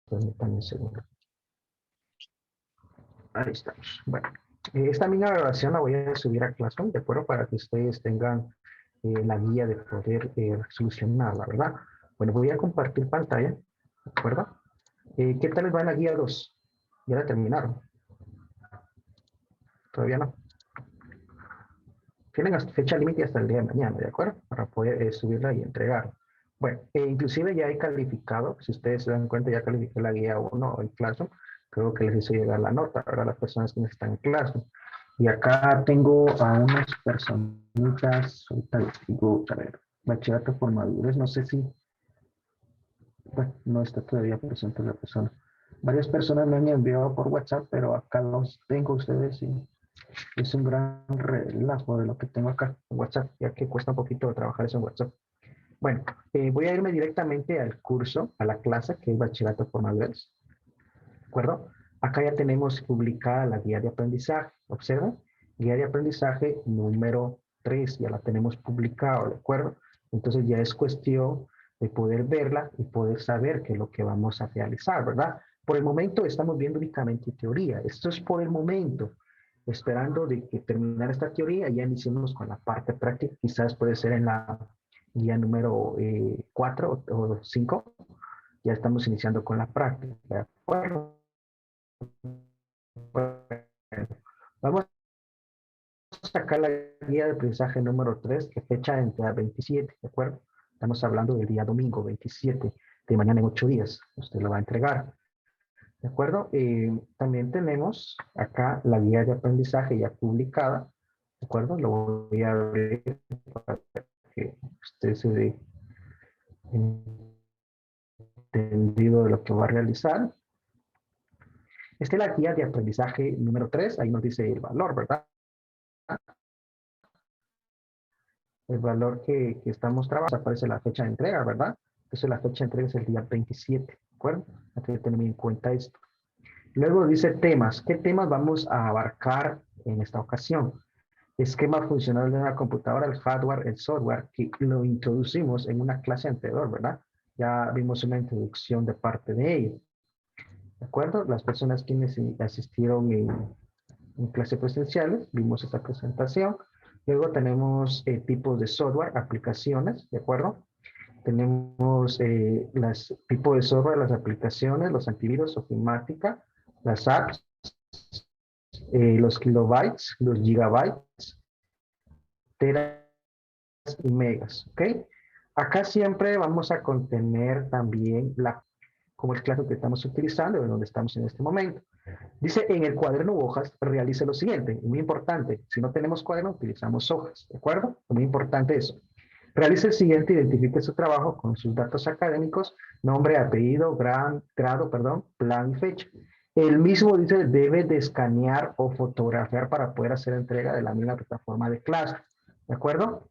Permítanme un segundo. Ahí estamos. Bueno, esta misma grabación la voy a subir a Classroom, ¿de acuerdo? Para que ustedes tengan la guía de poder solucionarla, ¿verdad? Bueno, voy a compartir pantalla, ¿de acuerdo? ¿Qué tal les va en la guía 2? ¿Ya la terminaron? Todavía no. Tienen hasta fecha límite hasta el día de mañana, ¿de acuerdo? Para poder subirla y entregarla. Bueno, inclusive ya he calificado, si ustedes se dan cuenta, ya califiqué la guía 1 en Classroom. Creo que les hizo llegar la nota, ahora las personas que están en Classroom. Y acá tengo a unas personitas, ahorita les digo, a ver, bachillerato por madurez, no sé si, bueno, no está todavía presente la persona. Varias personas me han enviado por WhatsApp, pero acá los tengo ustedes y es un gran relajo de lo que tengo acá en WhatsApp, ya que cuesta un poquito trabajar eso en WhatsApp. Bueno, voy a irme directamente al curso, a la clase, que es Bachillerato por Madurez. ¿De acuerdo? Acá ya tenemos publicada la guía de aprendizaje. Observen, guía de aprendizaje número 3, ya la tenemos publicada, ¿de acuerdo? Entonces ya es cuestión de poder verla y poder saber qué es lo que vamos a realizar, ¿verdad? Por el momento estamos viendo únicamente teoría. Esto es por el momento, esperando de que terminar esta teoría, ya iniciemos con la parte práctica. Quizás puede ser en la guía número 4 o 5. Ya estamos iniciando con la práctica, ¿de acuerdo? Bueno, vamos a sacar la guía de aprendizaje número 3, que fecha entre el 27, ¿de acuerdo? Estamos hablando del día domingo 27, de mañana en 8 días. Usted lo va a entregar, ¿de acuerdo? También tenemos acá la guía de aprendizaje ya publicada, ¿de acuerdo? Lo voy a abrir para que usted se dé entendido de lo que va a realizar. Esta es la guía de aprendizaje número 3, ahí nos dice el valor, ¿verdad? El valor que estamos trabajando, aparece la fecha de entrega, ¿verdad? Entonces la fecha de entrega es el día 27, ¿de acuerdo? Hay que tener en cuenta esto. Luego dice temas. ¿Qué temas vamos a abarcar en esta ocasión? Esquema funcional de una computadora, el hardware, el software, que lo introducimos en una clase anterior, ¿verdad? Ya vimos una introducción de parte de ello. ¿De acuerdo? Las personas quienes asistieron en clases presenciales, vimos esta presentación. Luego tenemos tipos de software, aplicaciones, ¿de acuerdo? Tenemos los tipos de software, las aplicaciones, los antivirus, ofimática, las apps, los kilobytes, los gigabytes, teras y megas, ¿ok? Acá siempre vamos a contener también como el clase que estamos utilizando, en donde estamos en este momento. Dice, en el cuaderno o hojas, realice lo siguiente, muy importante, si no tenemos cuaderno, utilizamos hojas, ¿de acuerdo? Muy importante eso. Realice el siguiente, identifique su trabajo con sus datos académicos, nombre, apellido, grado, perdón, plan y fecha. El mismo dice, debe de escanear o fotografiar para poder hacer entrega de la misma plataforma de clase, ¿de acuerdo?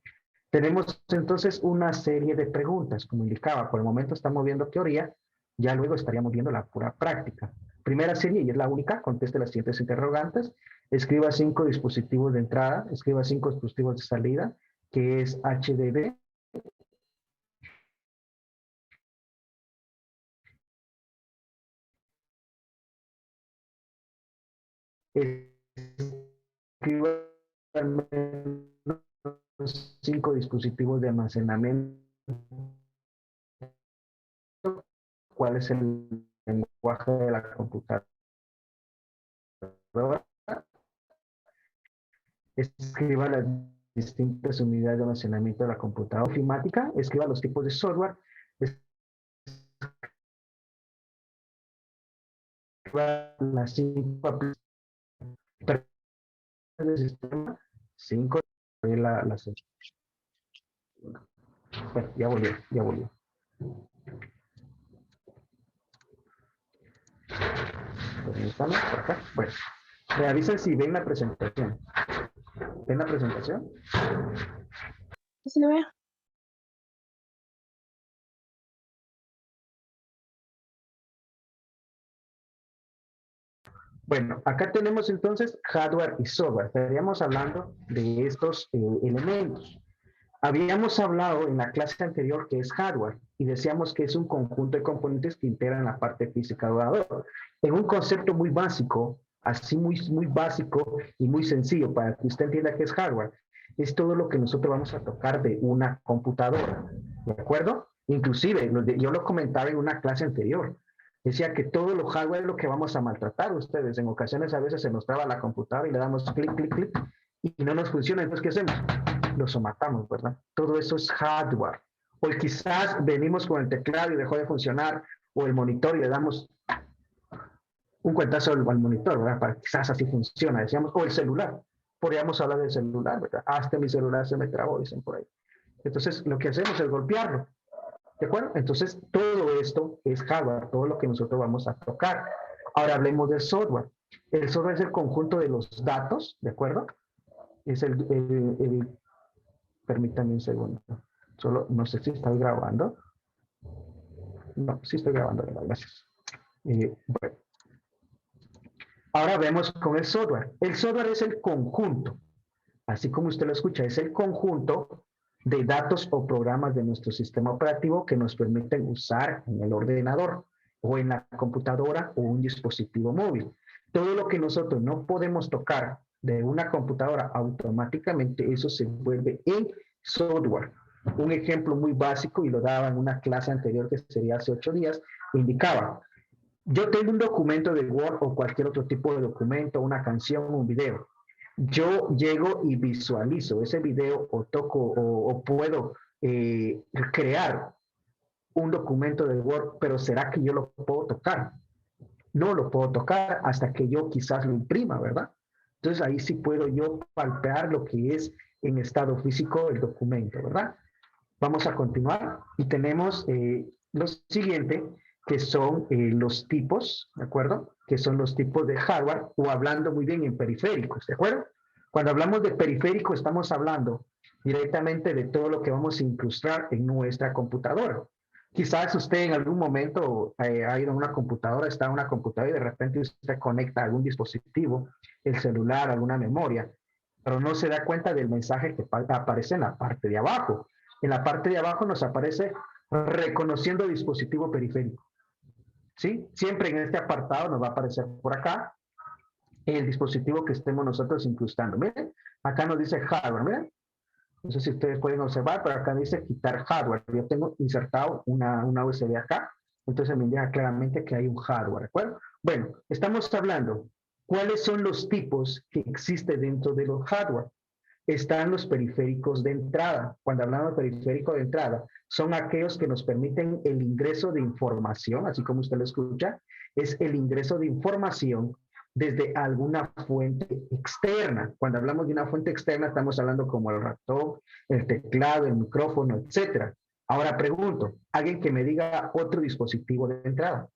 Tenemos entonces una serie de preguntas, como indicaba, por el momento estamos viendo teoría, ya luego estaríamos viendo la pura práctica. Primera serie, y es la única, conteste las siguientes interrogantes, escriba 5 dispositivos de entrada, escriba 5 dispositivos de salida, que es HDD, escriba al menos 5 dispositivos de almacenamiento, cuál es el lenguaje de la computadora, escriba las distintas unidades de almacenamiento de la computadora ofimática, escriba los tipos de software, escriba las 5 aplicaciones del sistema, 5 de la bueno, ya volvió, ya volvió. Permítame, por acá. Bueno, me avisan si ven la presentación. ¿Ven la presentación? Sí, lo veo. Bueno, acá tenemos entonces hardware y software. Estaríamos hablando de estos elementos. Habíamos hablado en la clase anterior que es hardware y decíamos que es un conjunto de componentes que integran la parte física del ordenador. En un concepto muy básico, así muy básico y muy sencillo para que usted entienda qué es hardware, es todo lo que nosotros vamos a tocar de una computadora, ¿de acuerdo? Inclusive, yo lo comentaba en una clase anterior, decía que todo lo hardware es lo que vamos a maltratar ustedes. En ocasiones a veces se nos traba la computadora y le damos clic, clic, clic y no nos funciona. Entonces, ¿qué hacemos? Lo somatamos, ¿verdad? Todo eso es hardware. O quizás venimos con el teclado y dejó de funcionar, o el monitor y le damos un cuentazo al monitor, ¿verdad? Para quizás así funciona, decíamos, o el celular. Podríamos hablar del celular, ¿verdad? Hasta mi celular se me trabó, dicen por ahí. Entonces, lo que hacemos es golpearlo, ¿de acuerdo? Entonces, todo esto es hardware, todo lo que nosotros vamos a tocar. Ahora hablemos del software. El software es el conjunto de los datos, ¿de acuerdo? Es permítame un segundo. Solo, no sé si estoy grabando. No, sí estoy grabando, gracias. Bueno. Ahora vemos con el software. El software es el conjunto, así como usted lo escucha, es el conjunto de datos o programas de nuestro sistema operativo que nos permiten usar en el ordenador o en la computadora o un dispositivo móvil. Todo lo que nosotros no podemos tocar de una computadora automáticamente, eso se vuelve en software. Un ejemplo muy básico, y lo daba en una clase anterior que sería hace 8 días, indicaba, yo tengo un documento de Word o cualquier otro tipo de documento, una canción, un video. Yo llego y visualizo ese video o toco o puedo crear un documento de Word, pero ¿será que yo lo puedo tocar? No lo puedo tocar hasta que yo quizás lo imprima, ¿verdad? Entonces ahí sí puedo yo palpear lo que es en estado físico el documento, ¿verdad? Vamos a continuar y tenemos lo siguiente, que son los tipos, ¿de acuerdo? Que son los tipos de hardware o hablando muy bien en periféricos, ¿de acuerdo? Cuando hablamos de periférico estamos hablando directamente de todo lo que vamos a incrustar en nuestra computadora. Quizás usted en algún momento ha ido a una computadora, está en una computadora y de repente usted conecta algún dispositivo, el celular, alguna memoria, pero no se da cuenta del mensaje que aparece en la parte de abajo. En la parte de abajo nos aparece reconociendo dispositivo periférico. ¿Sí? Siempre en este apartado nos va a aparecer por acá el dispositivo que estemos nosotros incrustando. Miren, acá nos dice hardware, miren. No sé si ustedes pueden observar, pero acá dice quitar hardware. Yo tengo insertado una USB acá, entonces me indica claramente que hay un hardware, ¿de acuerdo? Bueno, estamos hablando, ¿cuáles son los tipos que existen dentro de los hardware? Están los periféricos de entrada. Cuando hablamos de periférico de entrada, son aquellos que nos permiten el ingreso de información, así como usted lo escucha, es el ingreso de información desde alguna fuente externa. Cuando hablamos de una fuente externa, estamos hablando como el ratón, el teclado, el micrófono, etcétera. Ahora pregunto, alguien que me diga otro dispositivo de entrada.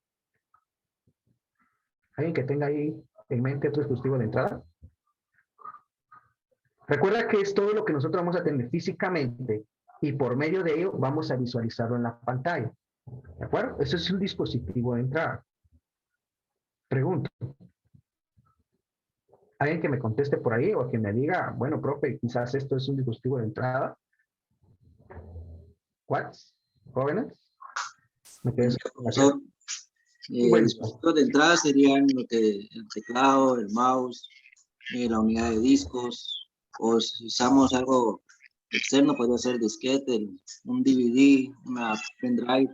¿Alguien que tenga ahí en mente otro dispositivo de entrada? Recuerda que es todo lo que nosotros vamos a tener físicamente y por medio de ello vamos a visualizarlo en la pantalla. ¿De acuerdo? Eso es un dispositivo de entrada. Pregunto. Alguien que me conteste por ahí o que me diga, bueno, profe, quizás esto es un dispositivo de entrada. ¿What? ¿Jóvenes? ¿Me quedé sin información? Bueno, Dispositivos de entrada serían lo que, el teclado, el mouse, la unidad de discos, o si usamos algo externo, podría ser disquete, un DVD, una pendrive.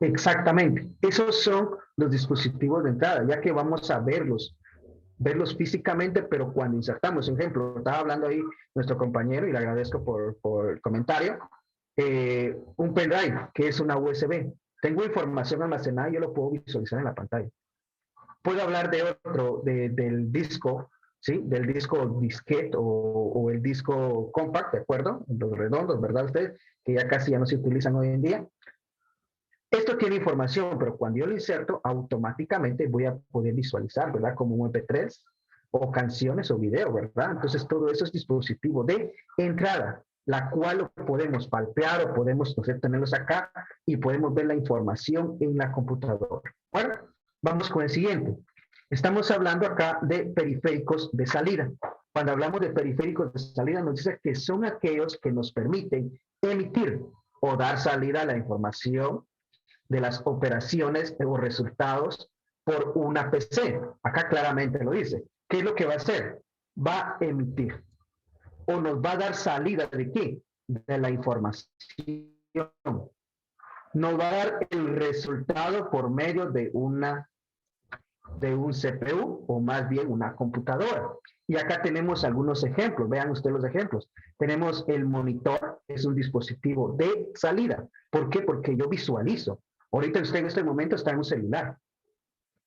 exactamente. Esos son los dispositivos de entrada, ya que vamos a verlos físicamente, pero cuando insertamos, por ejemplo, estaba hablando ahí nuestro compañero y le agradezco por el comentario, un pendrive, que es una USB. Tengo información almacenada y yo lo puedo visualizar en la pantalla. Puedo hablar de otro, del disco, ¿sí? Del disco disquete o el disco compact, ¿de acuerdo? Los redondos, ¿verdad ustedes? Que ya casi ya no se utilizan hoy en día. Esto tiene información, pero cuando yo lo inserto, automáticamente voy a poder visualizar, ¿verdad? Como un MP3 o canciones o video, ¿verdad? Entonces, todo eso es dispositivo de entrada, la cual lo podemos palpear o podemos, no sé, tenerlos acá y podemos ver la información en la computadora. Bueno, vamos con el siguiente. Estamos hablando acá de periféricos de salida. Cuando hablamos de periféricos de salida, nos dice que son aquellos que nos permiten emitir o dar salida a la información de las operaciones o resultados por una PC. Acá claramente lo dice. ¿Qué es lo que va a hacer? Va a emitir o nos va a dar salida de qué? De la información. Nos va a dar el resultado por medio de un CPU o más bien una computadora. Y acá tenemos algunos ejemplos. Vean ustedes los ejemplos. Tenemos el monitor, es un dispositivo de salida. ¿Por qué? Porque yo visualizo. Ahorita usted en este momento está en un celular.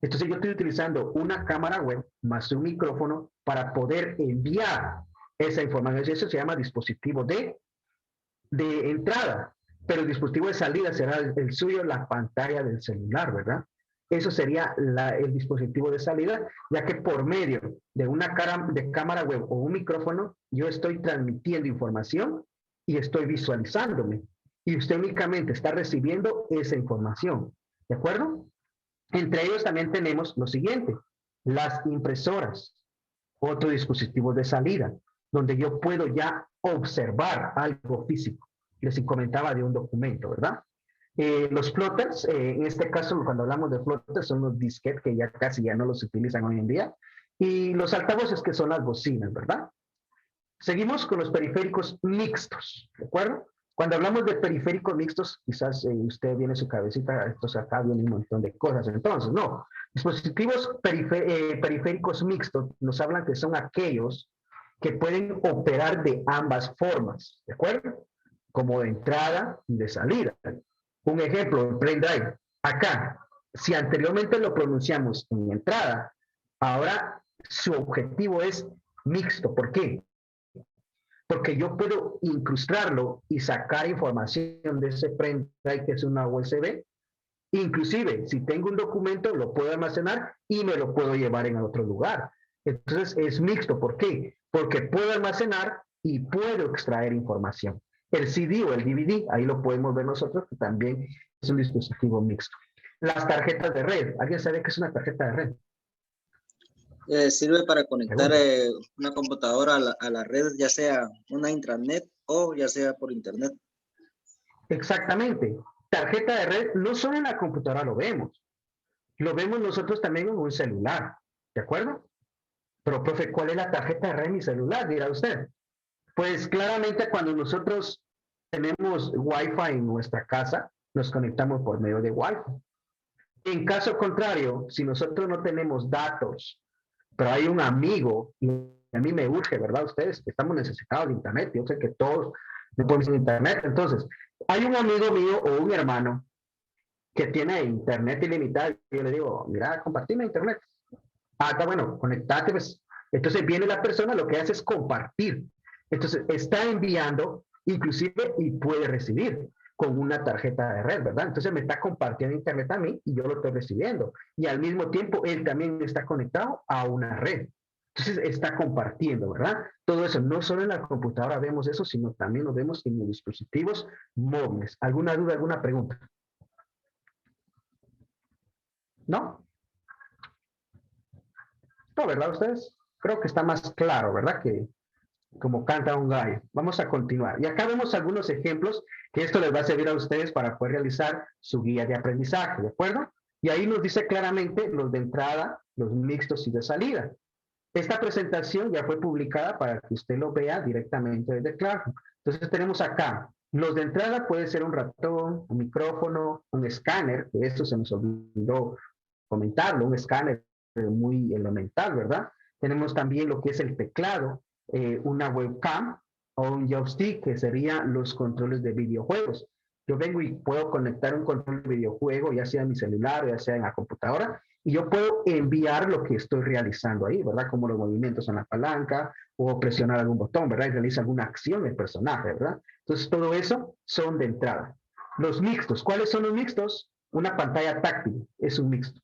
Entonces yo estoy utilizando una cámara web más un micrófono para poder enviar esa información. Eso se llama dispositivo de entrada. Pero el dispositivo de salida será el suyo, la pantalla del celular, ¿verdad? Eso sería el dispositivo de salida, ya que por medio de una cámara web o un micrófono, yo estoy transmitiendo información y estoy visualizándome. Y usted únicamente está recibiendo esa información, ¿de acuerdo? Entre ellos también tenemos lo siguiente, las impresoras, otro dispositivo de salida, donde yo puedo ya observar algo físico. Les comentaba de un documento, ¿verdad? Los plotters, en este caso cuando hablamos de plotters son los disquetes que ya casi ya no los utilizan hoy en día, y los altavoces que son las bocinas, ¿verdad? Seguimos con los periféricos mixtos, ¿de acuerdo? Cuando hablamos de periféricos mixtos, quizás usted viene su cabecita, entonces acá viene un montón de cosas, entonces no. Dispositivos periféricos mixtos nos hablan que son aquellos que pueden operar de ambas formas, ¿de acuerdo? Como de entrada y de salida. Un ejemplo, el pendrive. Acá, si anteriormente lo pronunciamos en entrada, ahora su objetivo es mixto. ¿Por qué? Porque yo puedo incrustarlo y sacar información de ese pendrive que es una USB. Inclusive, si tengo un documento, lo puedo almacenar y me lo puedo llevar en otro lugar. Entonces, es mixto. ¿Por qué? Porque puedo almacenar y puedo extraer información. El CD o el DVD, ahí lo podemos ver nosotros, que también es un dispositivo mixto. Las tarjetas de red. ¿Alguien sabe qué es una tarjeta de red? Sirve para conectar una computadora a la red, ya sea una intranet o ya sea por internet. Exactamente. Tarjeta de red, no solo en la computadora lo vemos nosotros también en un celular, ¿de acuerdo? Pero, profe, ¿cuál es la tarjeta de red en mi celular? Dirá usted. Pues claramente cuando nosotros tenemos Wi-Fi en nuestra casa, nos conectamos por medio de Wi-Fi. En caso contrario, si nosotros no tenemos datos, pero hay un amigo, y a mí me urge, ¿verdad? Ustedes estamos necesitados de internet, yo sé que todos no podemos ir a internet, entonces, hay un amigo mío o un hermano que tiene internet ilimitado, y yo le digo, mira, compartime internet. Ah, está bueno, conectate, pues. Entonces viene la persona, lo que hace es compartir. Entonces está enviando, inclusive, y puede recibir con una tarjeta de red, ¿verdad? Entonces me está compartiendo internet a mí y yo lo estoy recibiendo. Y al mismo tiempo, él también está conectado a una red. Entonces está compartiendo, ¿verdad? Todo eso, no solo en la computadora vemos eso, sino también lo vemos en los dispositivos móviles. ¿Alguna duda, alguna pregunta? ¿No? No, ¿verdad ustedes? Creo que está más claro, ¿verdad? Que como canta un gallo. Vamos a continuar. Y acá vemos algunos ejemplos que esto les va a servir a ustedes para poder realizar su guía de aprendizaje, ¿de acuerdo? Y ahí nos dice claramente los de entrada, los mixtos y de salida. Esta presentación ya fue publicada para que usted lo vea directamente desde Classroom. Entonces tenemos acá, los de entrada puede ser un ratón, un micrófono, un escáner, que esto se nos olvidó comentarlo, un escáner muy elemental, ¿verdad? Tenemos también lo que es el teclado, una webcam o un joystick, que serían los controles de videojuegos. Yo vengo y puedo conectar un control de videojuego, ya sea en mi celular o ya sea en la computadora, y yo puedo enviar lo que estoy realizando ahí, ¿verdad? Como los movimientos en la palanca o presionar algún botón, ¿verdad? Y realiza alguna acción del personaje, ¿verdad? Entonces, todo eso son de entrada. Los mixtos, ¿cuáles son los mixtos? Una pantalla táctil es un mixto.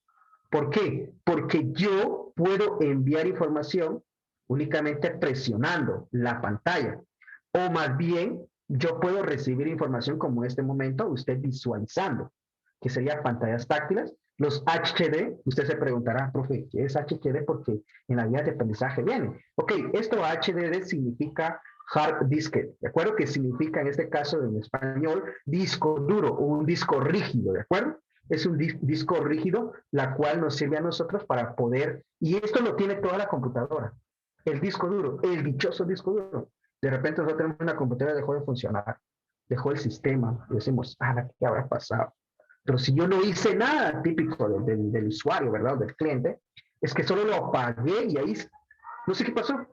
¿Por qué? Porque yo puedo enviar información únicamente presionando la pantalla. O más bien, yo puedo recibir información como en este momento, usted visualizando, que serían pantallas táctiles. Los HDD, usted se preguntará, profe, ¿qué es HDD? Porque en la guía de aprendizaje viene. Ok, esto HDD significa hard disk, ¿de acuerdo? Que significa en este caso en español disco duro o un disco rígido, ¿de acuerdo? Es un disco rígido, la cual nos sirve a nosotros para poder, y esto lo tiene toda la computadora, el disco duro, el dichoso disco duro. De repente nosotros tenemos una computadora que dejó de funcionar, dejó el sistema, y decimos, ah, ¿qué habrá pasado? Pero si yo no hice nada típico del usuario, ¿verdad? Del cliente, es que solo lo apagué y ahí no sé qué pasó.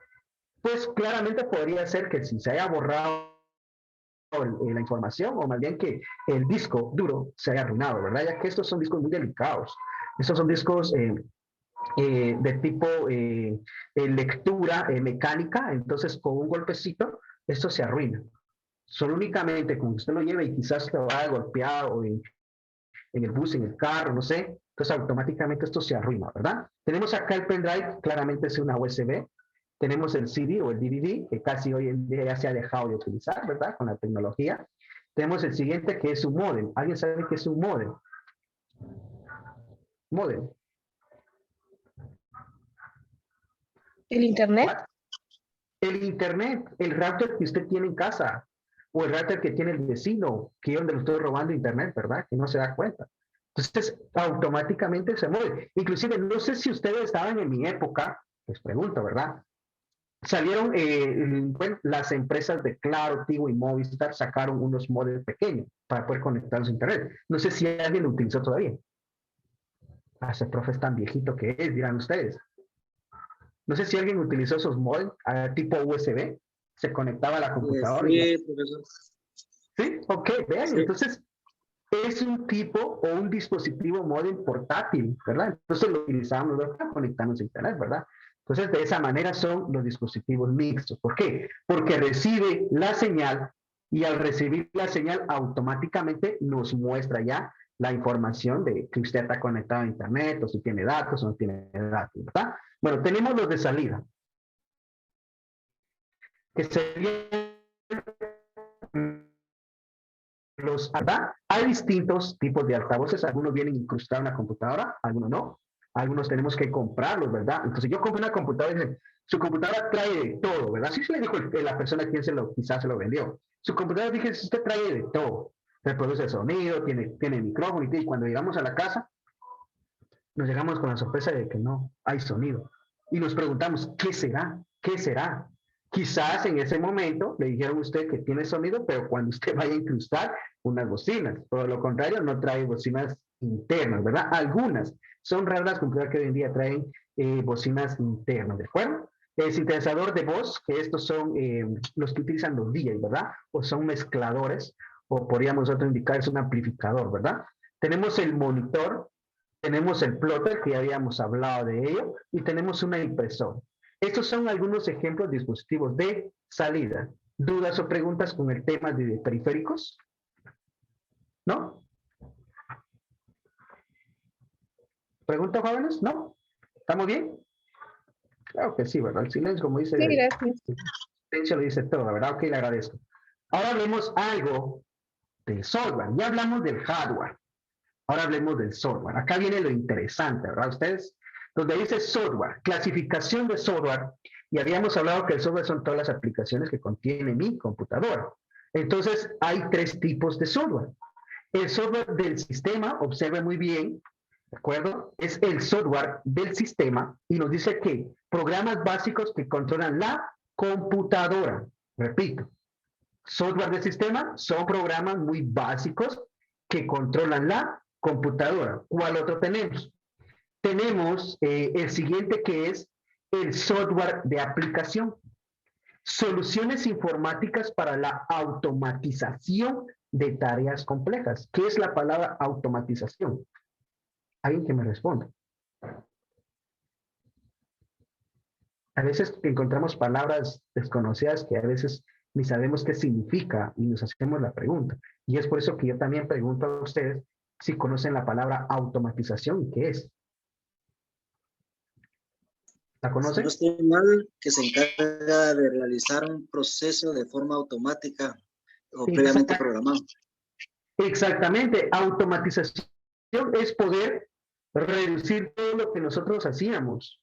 Pues claramente podría ser que si se haya borrado la información o más bien que el disco duro se haya arruinado, ¿verdad? Ya que estos son discos muy delicados. Estos son discos de tipo lectura mecánica, entonces con un golpecito esto se arruina. Solo únicamente con que usted lo lleve y quizás lo haya golpeado en el bus, en el carro, no sé, entonces automáticamente esto se arruina, ¿verdad? Tenemos acá el pendrive, claramente es una USB. Tenemos el CD o el DVD, que casi hoy en día ya se ha dejado de utilizar, ¿verdad? Con la tecnología. Tenemos el siguiente, que es un módem. ¿Alguien sabe qué es un módem? Módem. ¿El internet? ¿What? El internet, el router que usted tiene en casa, o el router que tiene el vecino, que es donde lo estoy robando internet, ¿verdad? Que no se da cuenta. Entonces, automáticamente se mueve. Inclusive, no sé si ustedes estaban en mi época, les pregunto, ¿verdad? Salieron, bueno, las empresas de Claro, Tigo y Movistar sacaron unos modems pequeños para poder conectarlos a internet. No sé si alguien lo utilizó todavía. Ese profe es tan viejito que es, dirán ustedes. No sé si alguien utilizó esos modems tipo USB, se conectaba a la computadora. Sí, profesor. Sí, ok, vean, Sí. entonces es un tipo o un dispositivo módem portátil, ¿verdad? Entonces lo utilizamos para conectarnos a internet, ¿verdad? Entonces de esa manera son los dispositivos mixtos. ¿Por qué? Porque recibe la señal y al recibir la señal automáticamente nos muestra ya la información de que usted está conectado a internet o si tiene datos o no tiene datos, ¿verdad? Bueno, tenemos los de salida, que serían los, ¿verdad? Hay distintos tipos de altavoces, algunos vienen incrustados en la computadora, algunos no, algunos tenemos que comprarlos, ¿verdad? Entonces yo compré una computadora y dice, su computadora trae de todo, ¿verdad? Sí se le dijo la persona a quien quizás se lo vendió. Su computadora, dije, usted trae de todo, reproduce sonido, tiene micrófono y cuando llegamos a la casa, nos llegamos con la sorpresa de que no hay sonido. Y nos preguntamos, ¿qué será? ¿Qué será? Quizás en ese momento le dijeron a usted que tiene sonido, pero cuando usted vaya a incrustar unas bocinas. Por lo contrario, no trae bocinas internas, ¿verdad? Algunas. Son raras las computadoras que hoy en día traen bocinas internas, ¿de acuerdo? El sintetizador de voz, que estos son los que utilizan los DJs, ¿verdad? O son mezcladores, o podríamos nosotros indicar es un amplificador, ¿verdad? Tenemos el monitor, tenemos el plotter, que ya habíamos hablado de ello, y tenemos una impresora. Estos son algunos ejemplos de dispositivos de salida. ¿Dudas o preguntas con el tema de periféricos? ¿No? ¿Preguntas, jóvenes? ¿No? ¿Estamos bien? Claro que sí, ¿verdad? El silencio, como dice, Sí, gracias. el silencio lo dice todo, ¿verdad? Ok, le agradezco. Ahora hablemos algo del software. Ya hablamos del hardware. Ahora hablemos del software. Acá viene lo interesante, ¿verdad? Ustedes, donde dice software, clasificación de software, y habíamos hablado que el software son todas las aplicaciones que contiene mi computadora. Entonces, hay tres tipos de software. El software del sistema, observe muy bien, ¿de acuerdo? Es el software del sistema y nos dice que programas básicos que controlan la computadora. Repito, software del sistema son programas muy básicos que controlan la computadora. ¿Cuál otro tenemos? Tenemos el siguiente que es el software de aplicación. Soluciones informáticas para la automatización de tareas complejas. ¿Qué es la palabra automatización? Alguien que me responda. A veces encontramos palabras desconocidas que a veces ni sabemos qué significa y nos hacemos la pregunta. Y es por eso que yo también pregunto a ustedes si conocen la palabra automatización y qué es. ¿La Si conocen? no estoy mal, que se encarga de realizar un proceso de forma automática o previamente programado. Exactamente. Automatización es poder reducir todo lo que nosotros hacíamos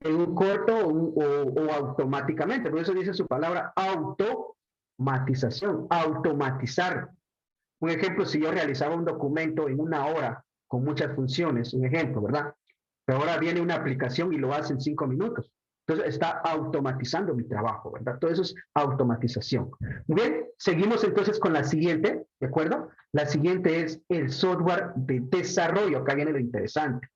en un corto o automáticamente. Por eso dice su palabra automatización, automatizar. Un ejemplo, si yo realizaba un documento en 1 hora con muchas funciones, un ejemplo, ¿verdad? Pero ahora viene una aplicación y lo hace en 5 minutos. Entonces está automatizando mi trabajo, ¿verdad? Todo eso es automatización. Muy bien, seguimos entonces con la siguiente, ¿de acuerdo? La siguiente es el software de desarrollo. Acá viene lo interesante.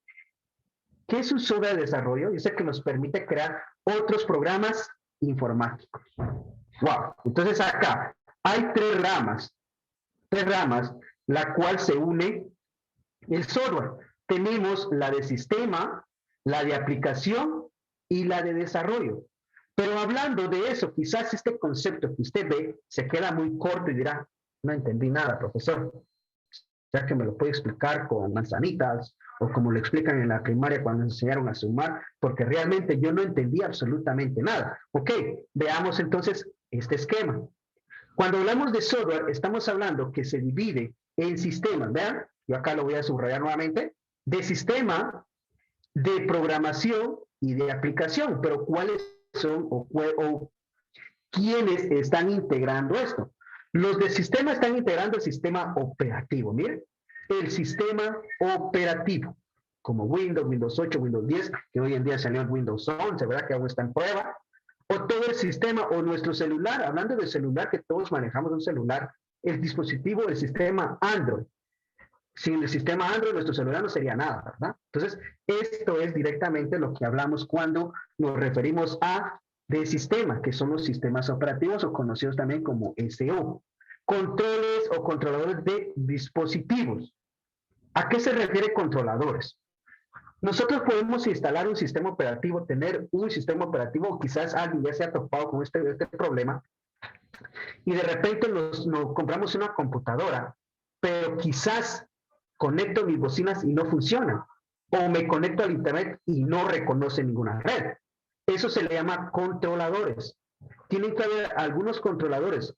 ¿Qué es un software de desarrollo? Dice que nos permite crear otros programas informáticos. Wow. Entonces acá hay tres ramas, la cual se une el software. Tenemos la de sistema, la de aplicación y la de desarrollo. Pero hablando de eso, quizás este concepto que usted ve se queda muy corto y dirá, no entendí nada, profesor. Ya que me lo puede explicar con manzanitas o como lo explican en la primaria cuando nos enseñaron a sumar, porque realmente yo no entendí absolutamente nada. Ok, veamos entonces este esquema. Cuando hablamos de software, estamos hablando que se divide en sistemas, vean, yo acá lo voy a subrayar nuevamente, de sistema, de programación y de aplicación, pero ¿cuáles son o quiénes están integrando esto? Los de sistema están integrando el sistema operativo, miren, el sistema operativo, como Windows, Windows 8, Windows 10, que hoy en día salió el Windows 11, ¿verdad? Que aún está en prueba, o todo el sistema, o nuestro celular, hablando del celular, que todos manejamos un celular, el dispositivo del sistema Android. Sin el sistema Android, nuestro celular no sería nada, ¿verdad? Entonces, esto es directamente lo que hablamos cuando nos referimos a de sistema, que son los sistemas operativos o conocidos también como SO. Controles o controladores de dispositivos. ¿A qué se refiere controladores? Nosotros podemos instalar un sistema operativo, tener un sistema operativo, o quizás alguien ya se ha topado con este problema, y de repente nos compramos una computadora, pero quizás conecto mis bocinas y no funciona, o me conecto al internet y no reconoce ninguna red. Eso se le llama controladores. Tienen que haber algunos controladores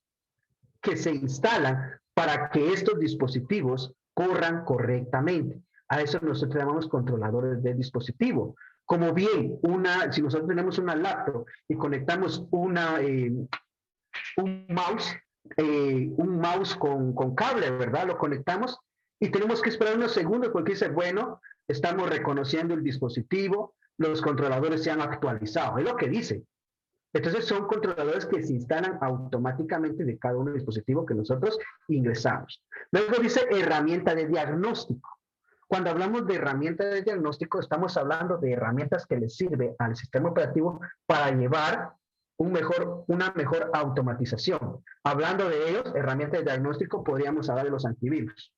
que se instalan para que estos dispositivos corran correctamente. A eso nosotros llamamos controladores de dispositivo. Como bien, si nosotros tenemos una laptop y conectamos un mouse con cable, ¿verdad? Lo conectamos y tenemos que esperar unos segundos porque dice, bueno, estamos reconociendo el dispositivo, los controladores se han actualizado. Es lo que dice. Entonces son controladores que se instalan automáticamente de cada uno del dispositivo que nosotros ingresamos. Luego dice herramienta de diagnóstico. Cuando hablamos de herramienta de diagnóstico, estamos hablando de herramientas que le sirve al sistema operativo para llevar una mejor automatización. Hablando de ellos, herramientas de diagnóstico, podríamos hablar de los antivirus.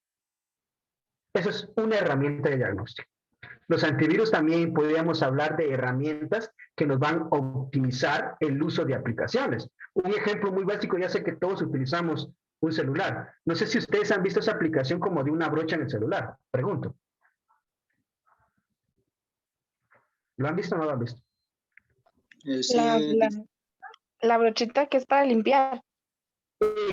Eso es una herramienta de diagnóstico. Los antivirus también podríamos hablar de herramientas que nos van a optimizar el uso de aplicaciones. Un ejemplo muy básico, ya sé que todos utilizamos un celular. No sé si ustedes han visto esa aplicación como de una brocha en el celular. Pregunto. ¿Lo han visto o no lo han visto? Sí, La brochita que es para limpiar.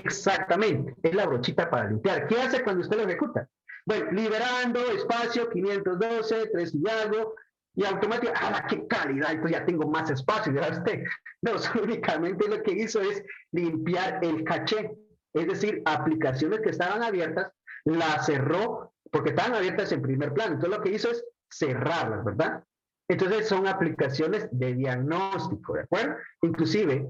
Exactamente, es la brochita para limpiar. ¿Qué hace cuando usted lo ejecuta? Bueno, liberando, espacio, 512, 3 y algo, y automáticamente, ¡ah, qué calidad! Entonces ya tengo más espacio, ¿verdad usted? No, únicamente lo que hizo es limpiar el caché, es decir, aplicaciones que estaban abiertas, las cerró, porque estaban abiertas en primer plano, entonces lo que hizo es cerrarlas, ¿verdad? Entonces son aplicaciones de diagnóstico, ¿de acuerdo? Inclusive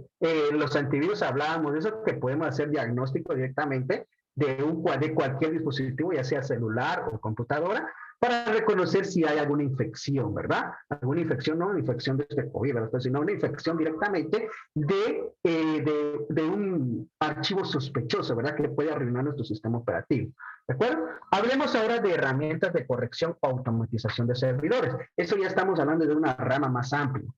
los antivirus hablábamos de eso, que podemos hacer diagnóstico directamente de cualquier dispositivo, ya sea celular o computadora, para reconocer si hay alguna infección, ¿verdad? Alguna infección, no una infección de este COVID, ¿verdad? Sino una infección directamente de un archivo sospechoso, ¿verdad? Que puede arruinar nuestro sistema operativo. ¿De acuerdo? Hablemos ahora de herramientas de corrección o automatización de servidores. Eso ya estamos hablando de una rama más amplia.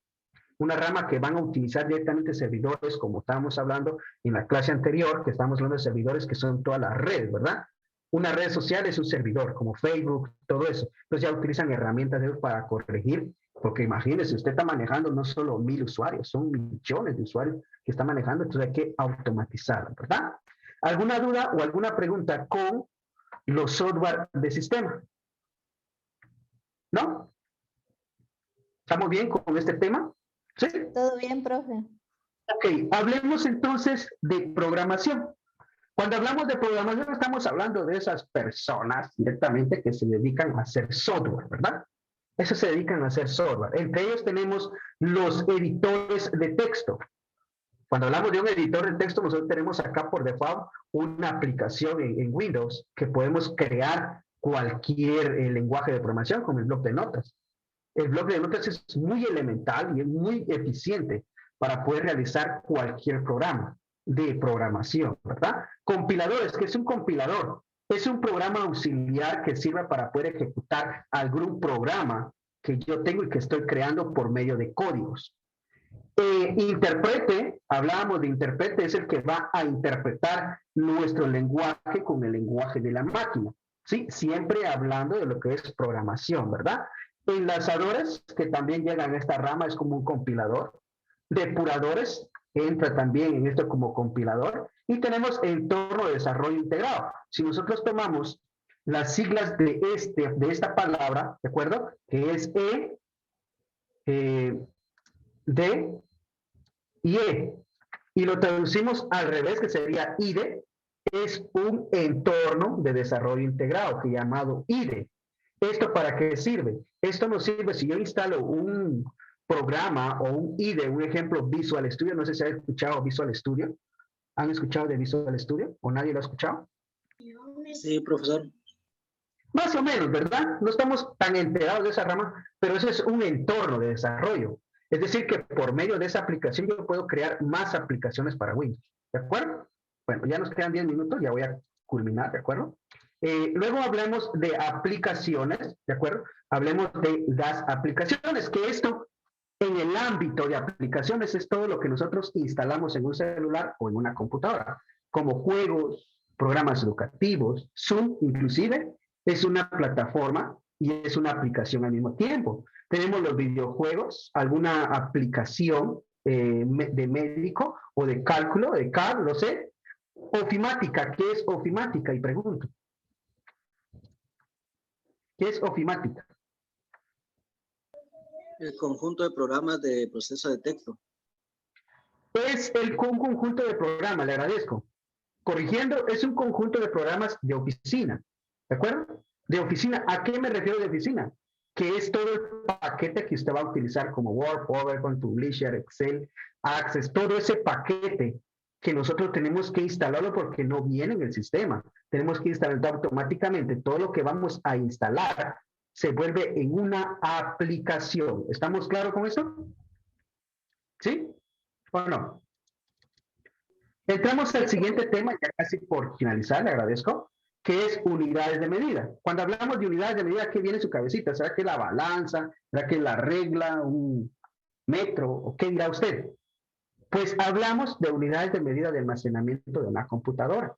Una rama que van a utilizar directamente servidores, como estábamos hablando en la clase anterior, que estamos hablando de servidores que son todas las redes, ¿verdad? Una red social es un servidor, como Facebook, todo eso. Entonces ya utilizan herramientas para corregir, porque imagínense, usted está manejando no solo 1000 usuarios, son millones de usuarios que está manejando, entonces hay que automatizarlo, ¿verdad? ¿Alguna duda o alguna pregunta con los software de sistema? ¿No? ¿Estamos bien con este tema? ¿Sí? Todo bien, profe. Ok, hablemos entonces de programación. Cuando hablamos de programación estamos hablando de esas personas directamente que se dedican a hacer software, ¿verdad? Eso se dedican a hacer software. Entre ellos tenemos los editores de texto. Cuando hablamos de un editor de texto, nosotros tenemos acá por default una aplicación en Windows que podemos crear cualquier lenguaje de programación como el bloc de notas. El bloc de notas es muy elemental y es muy eficiente para poder realizar cualquier programa de programación, ¿verdad? Compiladores, ¿qué es un compilador? Es un programa auxiliar que sirve para poder ejecutar algún programa que yo tengo y que estoy creando por medio de códigos. Intérprete, hablábamos de intérprete, es el que va a interpretar nuestro lenguaje con el lenguaje de la máquina, ¿sí? Siempre hablando de lo que es programación, ¿verdad? Enlazadores, que también llegan a esta rama, es como un compilador. Depuradores, entra también en esto como compilador. Y tenemos entorno de desarrollo integrado. Si nosotros tomamos las siglas de esta palabra, ¿de acuerdo? Que es D y E, y lo traducimos al revés, que sería IDE, es un entorno de desarrollo integrado, que llamado IDE. ¿Esto para qué sirve? Esto nos sirve si yo instalo un programa o un IDE, un ejemplo Visual Studio, no sé si han escuchado Visual Studio. ¿Han escuchado de Visual Studio o nadie lo ha escuchado? Sí, profesor. Más o menos, ¿verdad? No estamos tan enterados de esa rama, pero eso es un entorno de desarrollo. Es decir, que por medio de esa aplicación yo puedo crear más aplicaciones para Windows. ¿De acuerdo? Bueno, ya nos quedan 10 minutos, ya voy a culminar, ¿de acuerdo? Luego hablemos de aplicaciones, ¿de acuerdo? Hablemos de las aplicaciones, que esto en el ámbito de aplicaciones es todo lo que nosotros instalamos en un celular o en una computadora, como juegos, programas educativos, Zoom inclusive, es una plataforma y es una aplicación al mismo tiempo. Tenemos los videojuegos, alguna aplicación de médico o de cálculo, de CAD, lo sé. Ofimática, ¿qué es ofimática? Y pregunto. ¿Qué es ofimática? El conjunto de programas de proceso de texto. Es un conjunto de programas, le agradezco. Corrigiendo, es un conjunto de programas de oficina, ¿de acuerdo? De oficina, ¿a qué me refiero de oficina? Que es todo el paquete que usted va a utilizar como Word, PowerPoint, Publisher, Excel, Access, todo ese paquete que nosotros tenemos que instalarlo porque no viene en el sistema. Tenemos que instalarlo automáticamente. Todo lo que vamos a instalar se vuelve en una aplicación. ¿Estamos claros con eso? ¿Sí? ¿O no? Entramos al siguiente tema, ya casi por finalizar, le agradezco, que es unidades de medida. Cuando hablamos de unidades de medida, ¿qué viene en su cabecita? ¿Será que la balanza? ¿Será que la regla? ¿Un metro? ¿O qué dirá usted? Pues hablamos de unidades de medida de almacenamiento de una computadora.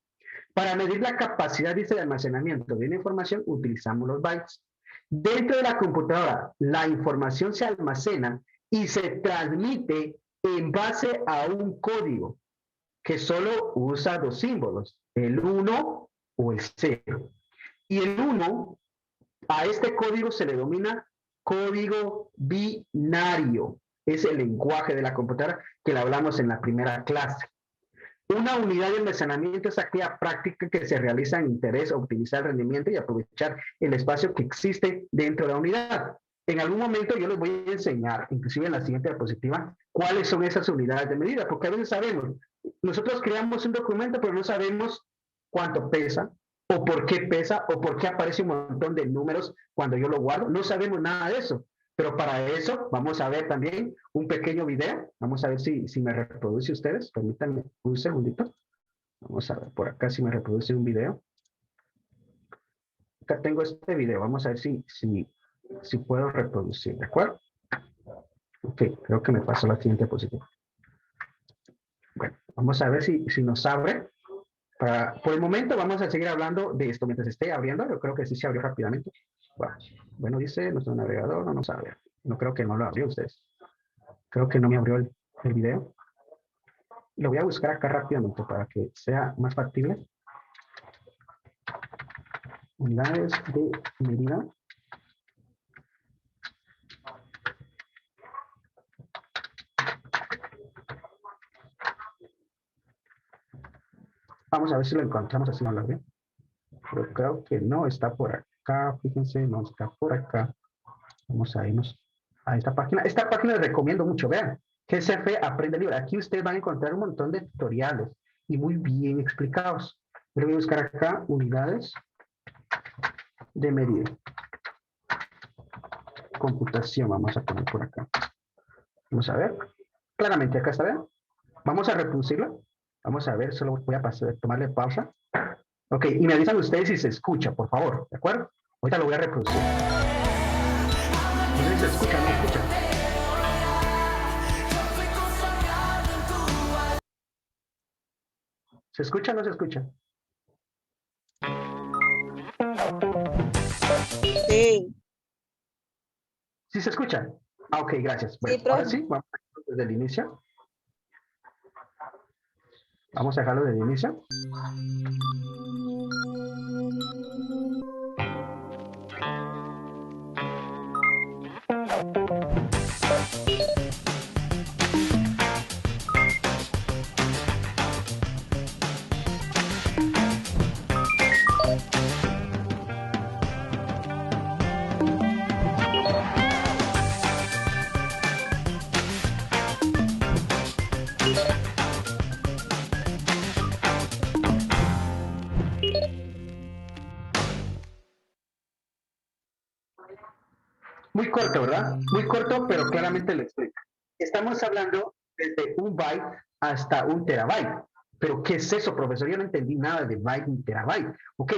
Para medir la capacidad, dice, de almacenamiento de una información, utilizamos los bytes. Dentro de la computadora, la información se almacena y se transmite en base a un código que solo usa dos símbolos, el 1 o el 0. Y el 1, a este código se le denomina código binario. Es el lenguaje de la computadora que le hablamos en la primera clase. Una unidad de almacenamiento es aquella práctica que se realiza en interés a optimizar el rendimiento y aprovechar el espacio que existe dentro de la unidad. En algún momento yo les voy a enseñar, inclusive en la siguiente diapositiva, cuáles son esas unidades de medida, porque a veces sabemos, nosotros creamos un documento, pero no sabemos cuánto pesa, o por qué pesa, o por qué aparece un montón de números cuando yo lo guardo. No sabemos nada de eso. Pero para eso vamos a ver también un pequeño video. Vamos a ver si me reproduce ustedes. Permítanme un segundito. Vamos a ver por acá si me reproduce un video. Acá tengo este video. Vamos a ver si puedo reproducir. ¿De acuerdo? Ok, creo que me pasó la siguiente diapositiva. Bueno, vamos a ver si nos abre. Por el momento vamos a seguir hablando de esto mientras esté abriendo. Yo creo que sí se abrió rápidamente. Bueno, dice nuestro navegador no nos abre. No creo que no lo abrió ustedes. Creo que no me abrió el video. Lo voy a buscar acá rápidamente para que sea más factible. Unidades de medida Vamos a ver si lo encontramos así, no lo ve. Pero creo que no está por acá, fíjense, no está por acá. Vamos a irnos a esta página. Esta página les recomiendo mucho, vean. GCF Aprende Libre. Aquí ustedes van a encontrar un montón de tutoriales y muy bien explicados. Yo voy a buscar acá unidades de medida. Computación, vamos a poner por acá. Vamos a ver. Claramente acá está, ¿vean? Vamos a reproducirlo. Vamos a ver, solo voy a pasar, tomarle pausa. Ok, y me avisan ustedes si se escucha, por favor, ¿de acuerdo? Ahorita lo voy a reproducir. No sé si se escucha, no se escucha. ¿Se escucha o no se escucha? Sí, ¿Sí se escucha? Ah, ok, gracias. Bueno, profe. ahora sí, vamos a dejarlo desde el inicio. Vamos a dejarlo desde el inicio. Muy corto, ¿verdad? Muy corto, pero claramente lo explica. Estamos hablando desde un byte hasta un terabyte. Pero, ¿qué es eso, profesor? Yo no entendí nada de byte ni terabyte. Ok,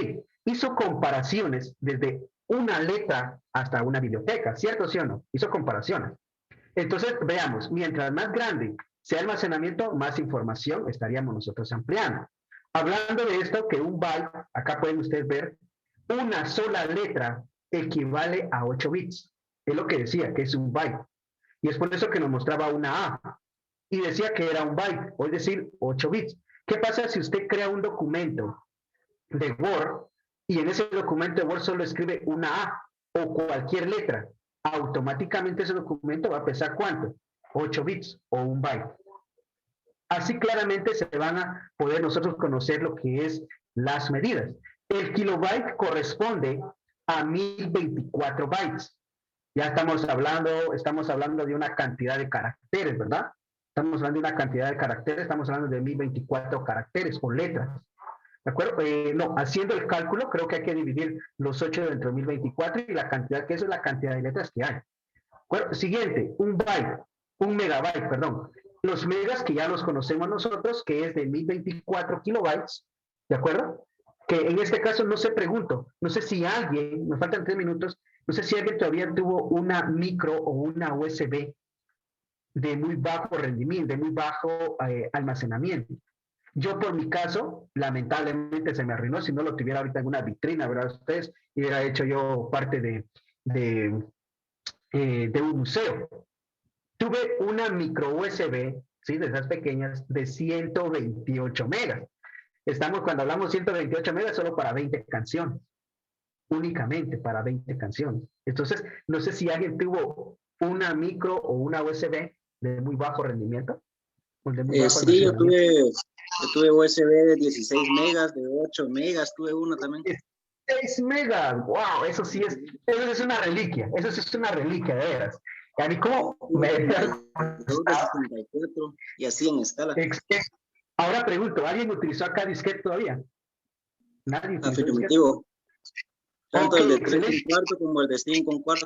hizo comparaciones desde una letra hasta una biblioteca, ¿cierto, sí o no? Hizo comparaciones. Entonces, veamos, mientras más grande sea el almacenamiento, más información estaríamos nosotros ampliando. Hablando de esto, que un byte, acá pueden ustedes ver, una sola letra equivale a 8 bits. Es lo que decía, que es un byte. Y es por eso que nos mostraba una A. Y decía que era un byte, o es decir, 8 bits. ¿Qué pasa si usted crea un documento de Word y en ese documento de Word solo escribe una A o cualquier letra? Automáticamente ese documento va a pesar ¿cuánto? 8 bits o un byte. Así claramente se van a poder nosotros conocer lo que es las medidas. El kilobyte corresponde a 1024 bytes. Ya estamos hablando de una cantidad de caracteres, ¿verdad? Estamos hablando de una cantidad de caracteres, estamos hablando de 1024 caracteres o letras. ¿De acuerdo? No, haciendo el cálculo, creo que hay que dividir los 8 dentro de 1024 y la cantidad que eso es la cantidad de letras que hay. ¿De acuerdo? Siguiente, un megabyte, perdón. Los megas que ya los conocemos nosotros, que es de 1024 kilobytes, ¿de acuerdo? Que en este caso no sé, pregunto, no sé si alguien, me faltan 3 minutos, no sé si alguien todavía tuvo una micro o una USB de muy bajo rendimiento, de muy bajo almacenamiento. Yo por mi caso, lamentablemente se me arruinó, si no lo tuviera ahorita en una vitrina, ¿verdad? Ustedes, y hubiera hecho yo parte de un museo. Tuve una micro USB, ¿sí? De esas pequeñas, de 128 megas. Estamos, cuando hablamos 128 megas, solo para 20 canciones. Únicamente para 20 canciones. Entonces, no sé si alguien tuvo una micro o una USB de muy bajo rendimiento. O de muy bajo Sí, yo almacenamiento. tuve USB de 16 megas, de 8 megas, tuve uno también. 6 megas, wow, eso sí es una reliquia, eso sí es una reliquia, de veras. Y a mí como me... 32 de 64 y así en escala. Ahora pregunto, ¿alguien utilizó acá disquete todavía? Nadie utilizó disquete. Afirmativo. Tanto Ok, el de 3 excelente. un cuarto como el de 5 un cuarto.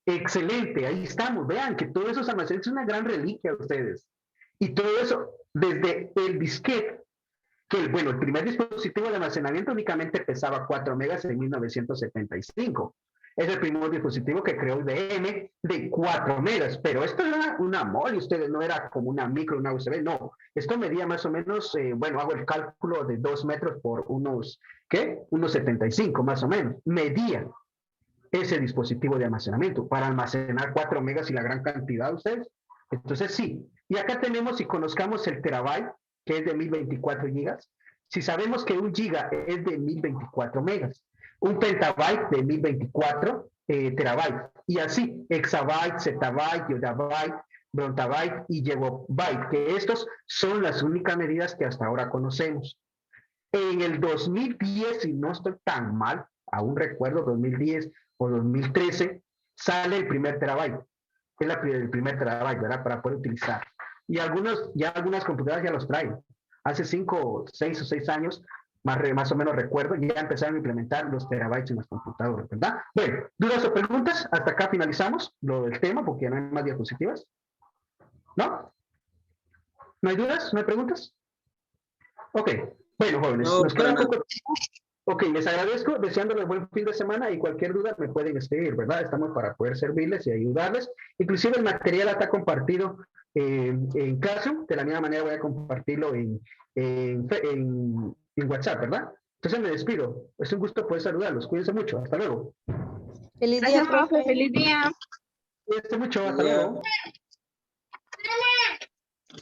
Excelente, ahí estamos. Vean que todos esos almacenes es una gran reliquia de ustedes. Y todo eso desde el disquete, que bueno, el primer dispositivo de almacenamiento únicamente pesaba 4 megas en 1975. Es el primer dispositivo que creó IBM de 4 megas, pero esto era una MOL, ustedes no era como una micro, una USB, no. Esto medía más o menos, bueno, hago el cálculo de 2 metros por unos, ¿qué? Unos 75 más o menos. Medía ese dispositivo de almacenamiento para almacenar 4 megas y la gran cantidad de ustedes. Entonces sí, y acá tenemos y conozcamos el terabyte, que es de 1024 gigas. Si sabemos que un giga es de 1024 megas, un petabyte de 1024 terabytes, y así, exabyte, zettabyte, yottabyte, brontabyte y gigabyte, que estos son las únicas medidas que hasta ahora conocemos. En el 2010, si no estoy tan mal, aún recuerdo 2010 o 2013, sale el primer terabyte. Es el primer terabyte, ¿verdad? Para poder utilizar. Y algunas computadoras ya los traen. Hace 5, 6 o 6 años, más o menos recuerdo, ya empezaron a implementar los terabytes en las computadoras, ¿verdad? Bueno, ¿dudas o preguntas? Hasta acá finalizamos lo del tema, porque ya no hay más diapositivas. ¿No? ¿No hay dudas? ¿No hay preguntas? Ok. Bueno, jóvenes, No, nos para queda nada. poco tiempo. Ok, les agradezco, deseándoles buen fin de semana y cualquier duda me pueden escribir, ¿verdad? Estamos para poder servirles y ayudarles. Inclusive el material está compartido en Classroom, de la misma manera voy a compartirlo en WhatsApp, ¿verdad? Entonces me despido. Es un gusto poder saludarlos. Cuídense mucho. Hasta luego. Feliz día, Gracias, profe. profe. Feliz día. Cuídense mucho. Hasta Ya. luego.